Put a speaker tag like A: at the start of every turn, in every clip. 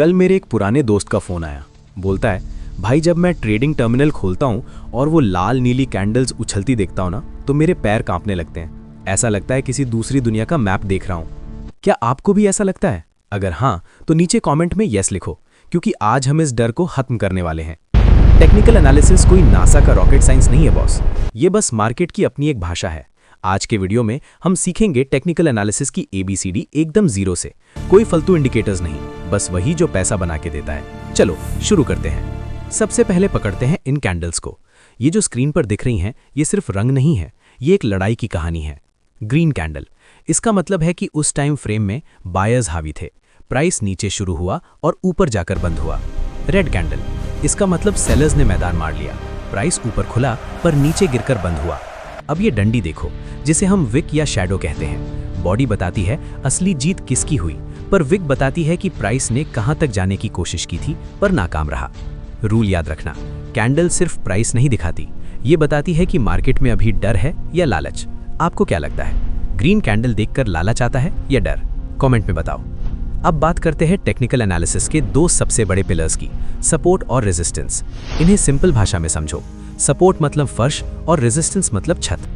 A: कल मेरे एक पुराने दोस्त का फ़ोन आया। बोलता है, भाई जब मैं ट्रेडिंग टर्मिनल खोलता हूँ और वो लाल नीली कैंडल्स उछलती देखता हूँ ना, तो मेरे पैर कांपने लगते हैं। ऐसा लगता है किसी दूसरी दुनिया का मैप देख रहा हूँ। क्या आपको भी ऐसा लगता है? अगर हाँ, तो नीचे कमेंट में यस लिखो, क्योंकि आज हम इस डर को खत्म करने वाले हैं। टेक्निकल एनालिसिस कोई नासा का रॉकेट साइंस नहीं है बॉस, ये बस मार्केट की अपनी एक भाषा है। आज के वीडियो में हम सीखेंगे टेक्निकल एनालिसिस की ABCD एकदम जीरो से। कोई फालतू इंडिकेटर्स नहीं, बस वही जो पैसा बना के देता है। चलो शुरू करते हैं। सबसे पहले पकड़ते हैं इन कैंडल्स को। ये जो स्क्रीन पर दिख रही हैं, ये सिर्फ रंग नहीं है, ये एक लड़ाई की कहानी है। ग्रीन कैंडल, इसका मतलब है कि उस टाइम फ्रेम में बायर्स हावी थे। प्राइस नीचे शुरू हुआ और ऊपर जाकर बंद हुआ। रेड कैंडल, इसका मतलब सेलर्स ने मैदान मार लिया। प्राइस ऊपर खुला पर नीचे गिरकर बंद हुआ। अब ये डंडी देखो, जिसे हम विक या शैडो कहते हैं। बॉडी बताती है असली जीत किसकी हुई, पर विक बताती है कि प्राइस ने कहां तक जाने की कोशिश की थी पर नाकाम रहा। रूल याद रखना, कैंडल सिर्फ प्राइस नहीं दिखाती, ये बताती है कि मार्केट में अभी डर है या लालच। आपको क्या लगता है, ग्रीन कैंडल देखकर लालच आता है या डर? कमेंट में बताओ। अब बात करते हैं टेक्निकल एनालिसिस के दो सबसे बड़े पिलर्स की, सपोर्ट और रेजिस्टेंस। इन्हें सिंपल भाषा में समझो। सपोर्ट मतलब फर्श और रेजिस्टेंस मतलब छत।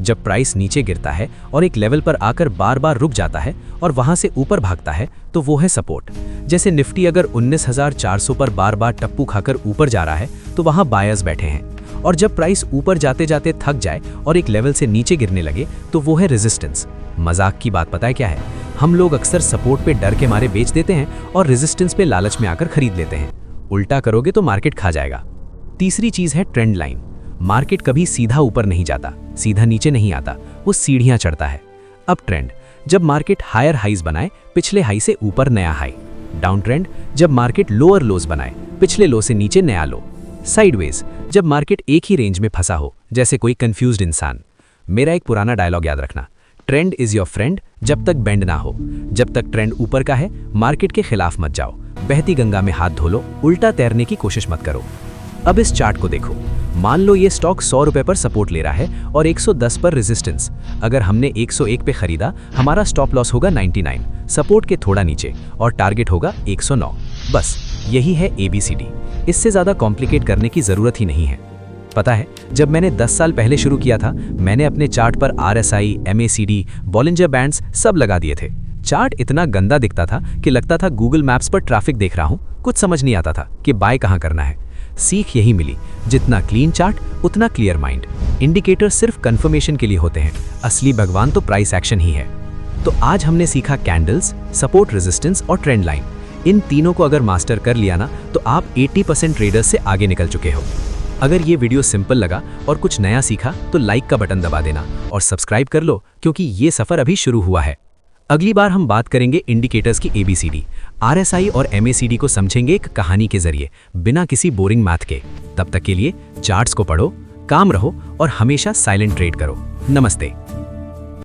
A: जब प्राइस नीचे गिरता है और एक लेवल पर आकर बार बार रुक जाता है और वहां से ऊपर भागता है, तो वो है सपोर्ट। जैसे निफ्टी अगर 19,400 पर बार बार टप्पू खाकर ऊपर जा रहा है, तो वहां बायर्स बैठे हैं। और जब प्राइस ऊपर जाते जाते थक जाए और एक लेवल से नीचे गिरने लगे, तो वो है रेजिस्टेंस। मजाक की बात पता है क्या है? हम लोग अक्सर सपोर्ट पे डर के मारे बेच देते हैं और रेजिस्टेंस पे लालच में आकर खरीद लेते हैं। उल्टा करोगे तो मार्केट खा जाएगा। तीसरी चीज है ट्रेंड लाइन। मार्केट कभी सीधा ऊपर नहीं जाता, सीधा नीचे नहीं आता, वो सीढ़ियां चढ़ता है। अब ट्रेंड, जब मार्केट हायर हाईज बनाए, पिछले हाई से ऊपर नया हाई। डाउन ट्रेंड, जब मार्केट लोअर लोज बनाए, पिछले लो से नीचे नया लो। साइडवेज, जब मार्केट एक ही रेंज में फंसा हो, जैसे कोई कंफ्यूज्ड इंसान। मेरा एक पुराना डायलॉग याद रखना, ट्रेंड इज योर फ्रेंड जब तक बेंड ना हो। जब तक ट्रेंड ऊपर का है, मार्केट के खिलाफ मत जाओ। बहती गंगा में हाथ धो लो, उल्टा तैरने की कोशिश मत करो। अब इस चार्ट को देखो। मान लो ये स्टॉक 100 रुपए पर सपोर्ट ले रहा है और 110 पर रेजिस्टेंस। अगर हमने 101 पे खरीदा, हमारा स्टॉप लॉस होगा 99, सपोर्ट के थोड़ा नीचे, और टारगेट होगा 109। बस यही है ABCD। इससे ज्यादा कॉम्प्लिकेट करने की जरूरत ही नहीं है। पता है, जब मैंने 10 साल पहले शुरू किया था, मैंने अपने चार्ट पर RSI, MACD, बॉलिंजर बैंड्स सब लगा दिए थे। चार्ट इतना गंदा दिखता था कि लगता था गूगल मैप्स पर ट्रैफिक देख रहा हूं। कुछ समझ नहीं आता था कि बाय कहां करना है। सीख यही मिली, जितना क्लीन चार्ट उतना क्लियर माइंड। इंडिकेटर सिर्फ कंफर्मेशन के लिए होते हैं, असली भगवान तो प्राइस एक्शन ही है। तो आज हमने सीखा कैंडल्स, सपोर्ट, रेजिस्टेंस और ट्रेंड लाइन। इन तीनों को अगर मास्टर कर लिया ना, तो आप 80% ट्रेडर्स से आगे निकल चुके हो। अगर ये वीडियो सिंपल लगा और कुछ नया सीखा, तो लाइक का बटन दबा देना और सब्सक्राइब कर लो, क्योंकि ये सफर अभी शुरू हुआ है। अगली बार हम बात करेंगे इंडिकेटर्स की ABCD, RSI और MACD को समझेंगे एक कहानी के जरिए, बिना किसी बोरिंग मैथ के। तब तक के लिए चार्ट्स को पढ़ो, काम रहो और हमेशा साइलेंट ट्रेड करो। नमस्ते।